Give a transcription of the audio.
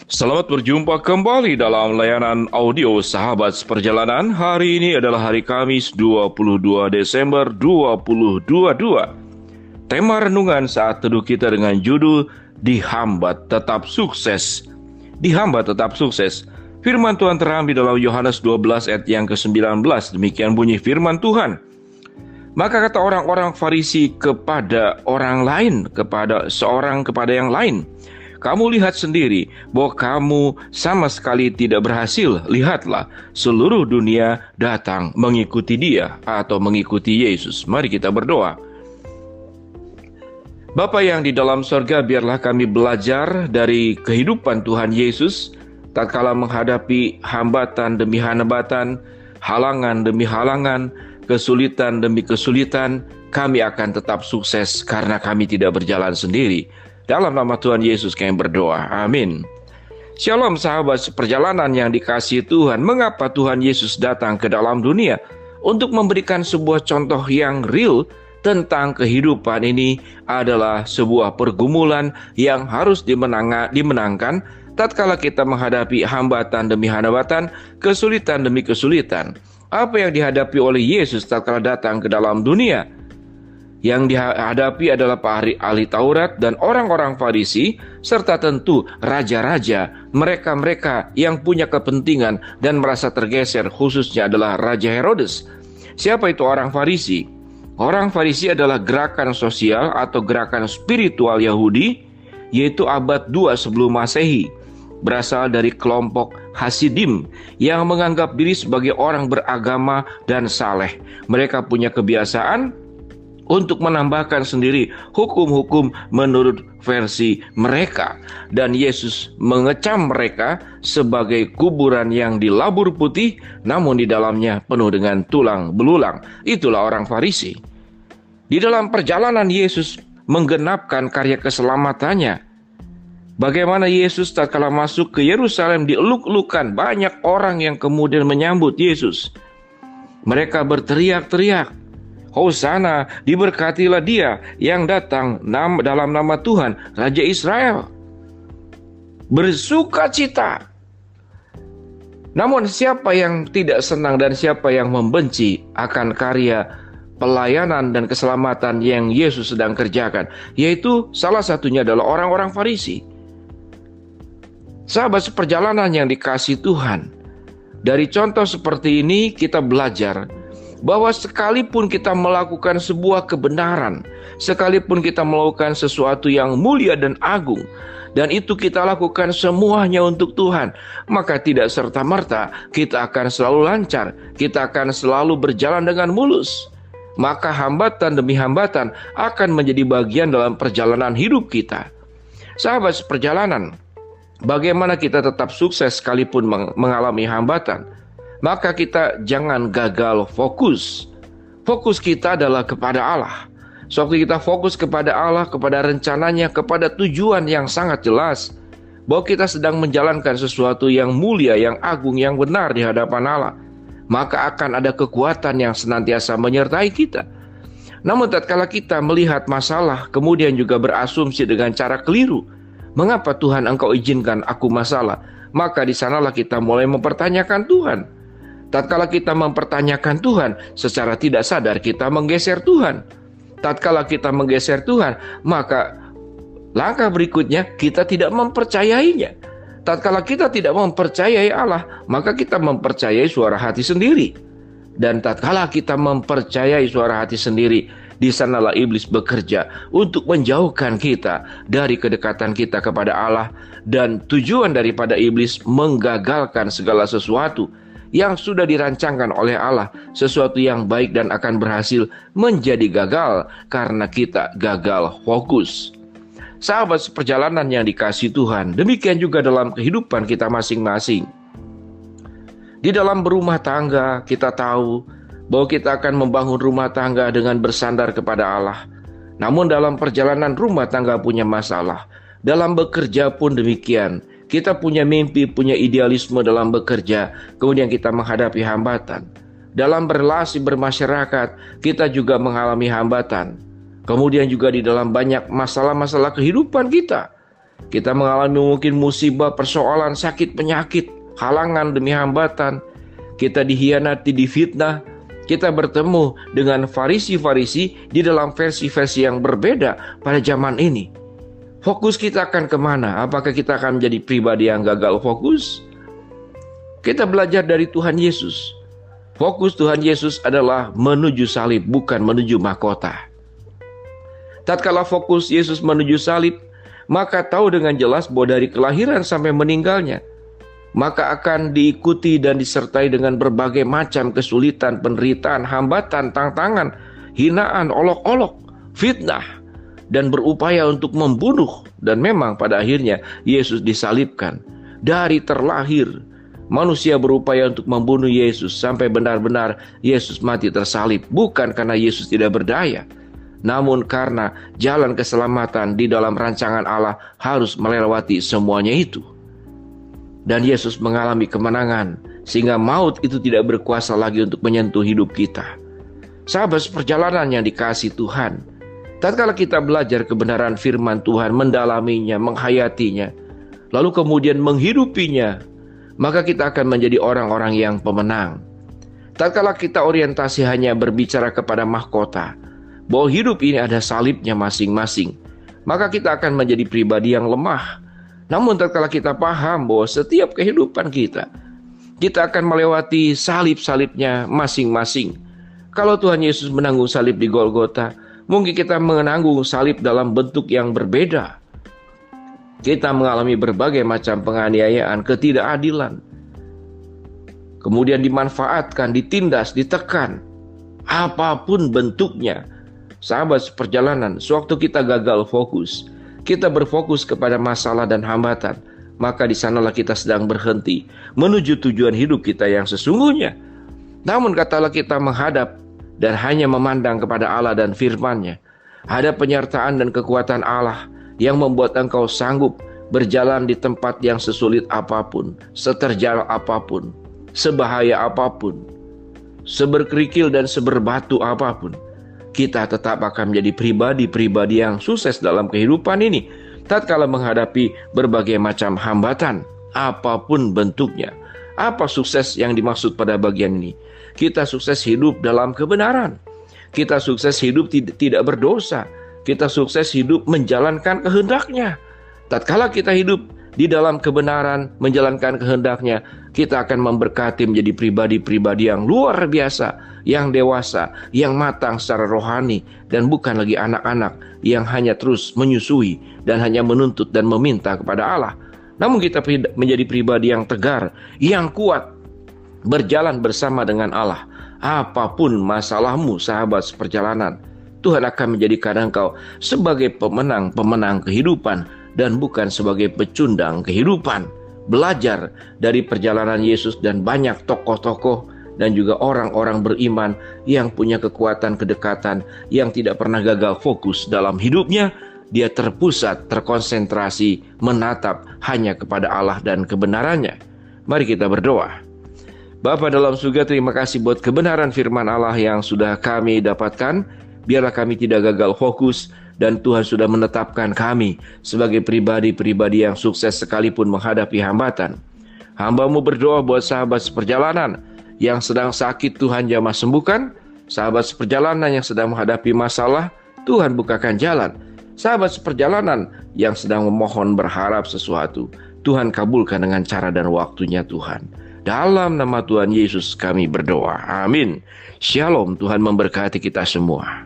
Selamat berjumpa kembali dalam layanan audio Sahabat Seperjalanan. Hari ini adalah hari Kamis 22 Desember 2022. Tema renungan saat teduh kita dengan judul Dihambat Tetap Sukses. Dihambat tetap sukses. Firman Tuhan terambil dalam Yohanes 12 ayat yang ke-19. Demikian bunyi firman Tuhan. Maka kata orang-orang Farisi kepada orang lain, kepada yang lain, kamu lihat sendiri bahwa kamu sama sekali tidak berhasil. Lihatlah, seluruh dunia datang mengikuti dia atau mengikuti Yesus. Mari kita berdoa. Bapa yang di dalam sorga, biarlah kami belajar dari kehidupan Tuhan Yesus. Tatkala menghadapi hambatan demi hambatan, halangan demi halangan, kesulitan demi kesulitan, kami akan tetap sukses karena kami tidak berjalan sendiri. Dalam nama Tuhan Yesus kami berdoa. Amin. Shalom sahabat seperjalanan yang dikasihi Tuhan. Mengapa Tuhan Yesus datang ke dalam dunia? Untuk memberikan sebuah contoh yang real tentang kehidupan ini adalah sebuah pergumulan yang harus dimenangkan tatkala kita menghadapi hambatan demi hambatan, kesulitan demi kesulitan. Apa yang dihadapi oleh Yesus tatkala datang ke dalam dunia? Yang dihadapi adalah para ahli Taurat dan orang-orang Farisi, serta tentu raja-raja, mereka-mereka yang punya kepentingan dan merasa tergeser, khususnya adalah Raja Herodes. Siapa itu orang Farisi? Orang Farisi adalah gerakan sosial atau gerakan spiritual Yahudi, yaitu abad 2 sebelum Masehi. Berasal dari kelompok Hasidim yang menganggap diri sebagai orang beragama dan saleh. Mereka punya kebiasaan untuk menambahkan sendiri hukum-hukum menurut versi mereka. Dan Yesus mengecam mereka sebagai kuburan yang dilabur putih, namun di dalamnya penuh dengan tulang belulang. Itulah orang Farisi. Di dalam perjalanan Yesus menggenapkan karya keselamatannya. Bagaimana Yesus tatkala masuk ke Yerusalem dieluk-elukan banyak orang yang kemudian menyambut Yesus. Mereka berteriak-teriak, Hosana, diberkatilah dia yang datang dalam nama Tuhan, Raja Israel. Bersukacita. Namun siapa yang tidak senang dan siapa yang membenci akan karya pelayanan dan keselamatan yang Yesus sedang kerjakan? Yaitu salah satunya adalah orang-orang Farisi. Sahabat seperjalanan yang dikasihi Tuhan, dari contoh seperti ini kita belajar bahwa sekalipun kita melakukan sebuah kebenaran, sekalipun kita melakukan sesuatu yang mulia dan agung, dan itu kita lakukan semuanya untuk Tuhan, maka tidak serta-merta kita akan selalu lancar, kita akan selalu berjalan dengan mulus. Maka hambatan demi hambatan akan menjadi bagian dalam perjalanan hidup kita. Sahabat seperjalanan, bagaimana kita tetap sukses sekalipun mengalami hambatan? Maka kita jangan gagal fokus. Fokus kita adalah kepada Allah. Sewaktu kita fokus kepada Allah, kepada rencananya, kepada tujuan yang sangat jelas, bahwa kita sedang menjalankan sesuatu yang mulia, yang agung, yang benar di hadapan Allah, maka akan ada kekuatan yang senantiasa menyertai kita. Namun tatkala kita melihat masalah, kemudian juga berasumsi dengan cara keliru, mengapa Tuhan engkau izinkan aku masalah? Maka di sanalah kita mulai mempertanyakan Tuhan. Tatkala kita mempertanyakan Tuhan, secara tidak sadar kita menggeser Tuhan. Tatkala kita menggeser Tuhan, maka langkah berikutnya kita tidak mempercayainya. Tatkala kita tidak mempercayai Allah, maka kita mempercayai suara hati sendiri. Dan tatkala kita mempercayai suara hati sendiri, di sanalah iblis bekerja untuk menjauhkan kita dari kedekatan kita kepada Allah. Dan tujuan daripada iblis menggagalkan segala sesuatu yang sudah dirancangkan oleh Allah, sesuatu yang baik dan akan berhasil menjadi gagal karena kita gagal fokus. Sahabat seperjalanan yang dikasihi Tuhan, demikian juga dalam kehidupan kita masing-masing. Di dalam berumah tangga, kita tahu bahwa kita akan membangun rumah tangga dengan bersandar kepada Allah. Namun dalam perjalanan rumah tangga punya masalah. Dalam bekerja pun demikian. Kita punya mimpi, punya idealisme dalam bekerja, kemudian kita menghadapi hambatan. Dalam berrelasi bermasyarakat, kita juga mengalami hambatan. Kemudian juga di dalam banyak masalah-masalah kehidupan kita. Kita mengalami mungkin musibah, persoalan, sakit, penyakit, halangan demi hambatan. Kita dihianati, difitnah. Kita bertemu dengan farisi-farisi di dalam versi-versi yang berbeda pada zaman ini. Fokus kita akan kemana? Apakah kita akan menjadi pribadi yang gagal fokus? Kita belajar dari Tuhan Yesus. Fokus Tuhan Yesus adalah menuju salib, bukan menuju mahkota. Tatkala fokus Yesus menuju salib, maka tahu dengan jelas bahwa dari kelahiran sampai meninggalnya, maka akan diikuti dan disertai dengan berbagai macam kesulitan, penderitaan, hambatan, tantangan, hinaan, olok-olok, fitnah, dan berupaya untuk membunuh. Dan memang pada akhirnya Yesus disalibkan. Dari terlahir, manusia berupaya untuk membunuh Yesus sampai benar-benar Yesus mati tersalib. Bukan karena Yesus tidak berdaya, namun karena jalan keselamatan di dalam rancangan Allah harus melewati semuanya itu. Dan Yesus mengalami kemenangan, sehingga maut itu tidak berkuasa lagi untuk menyentuh hidup kita. Sahabat perjalanan yang dikasihi Tuhan, tatkala kita belajar kebenaran firman Tuhan, mendalaminya, menghayatinya, lalu kemudian menghidupinya, maka kita akan menjadi orang-orang yang pemenang. Tatkala kita orientasi hanya berbicara kepada mahkota, bahwa hidup ini ada salibnya masing-masing, maka kita akan menjadi pribadi yang lemah. Namun tatkala kita paham bahwa setiap kehidupan kita akan melewati salib-salibnya masing-masing. Kalau Tuhan Yesus menanggung salib di Golgota, mungkin kita menanggung salib dalam bentuk yang berbeda. Kita mengalami berbagai macam penganiayaan, ketidakadilan, kemudian dimanfaatkan, ditindas, ditekan, apapun bentuknya. Sahabat seperjalanan, sewaktu kita gagal fokus, kita berfokus kepada masalah dan hambatan, maka di sanalah kita sedang berhenti menuju tujuan hidup kita yang sesungguhnya. Namun katalah kita menghadap dan hanya memandang kepada Allah dan firman-Nya, ada penyertaan dan kekuatan Allah yang membuat engkau sanggup berjalan di tempat yang sesulit apapun, seterjal apapun, sebahaya apapun, seberkerikil dan seberbatu apapun. Kita tetap akan menjadi pribadi-pribadi yang sukses dalam kehidupan ini tatkala menghadapi berbagai macam hambatan, apapun bentuknya. Apa sukses yang dimaksud pada bagian ini? Kita sukses hidup dalam kebenaran. Kita sukses hidup tidak berdosa. Kita sukses hidup menjalankan kehendak-Nya. Tatkala kita hidup di dalam kebenaran, menjalankan kehendak-Nya, kita akan memberkati menjadi pribadi-pribadi yang luar biasa, yang dewasa, yang matang secara rohani, dan bukan lagi anak-anak yang hanya terus menyusui dan hanya menuntut dan meminta kepada Allah. Namun kita menjadi pribadi yang tegar, yang kuat, berjalan bersama dengan Allah. Apapun masalahmu, sahabat seperjalanan, Tuhan akan menjadikan engkau sebagai pemenang kehidupan dan bukan sebagai pecundang kehidupan. Belajar dari perjalanan Yesus dan banyak tokoh-tokoh dan juga orang-orang beriman yang punya kekuatan kedekatan, yang tidak pernah gagal fokus dalam hidupnya. Dia terpusat, terkonsentrasi, menatap hanya kepada Allah dan kebenarannya. Mari kita berdoa. Bapa dalam surga, terima kasih buat kebenaran firman Allah yang sudah kami dapatkan. Biarlah kami tidak gagal fokus, dan Tuhan sudah menetapkan kami sebagai pribadi-pribadi yang sukses sekalipun menghadapi hambatan. Hamba-Mu berdoa buat sahabat seperjalanan yang sedang sakit, Tuhan jamah sembuhkan. Sahabat seperjalanan yang sedang menghadapi masalah, Tuhan bukakan jalan. Sahabat seperjalanan yang sedang memohon berharap sesuatu, Tuhan kabulkan dengan cara dan waktunya Tuhan. Dalam nama Tuhan Yesus kami berdoa. Amin. Shalom. Tuhan memberkati kita semua.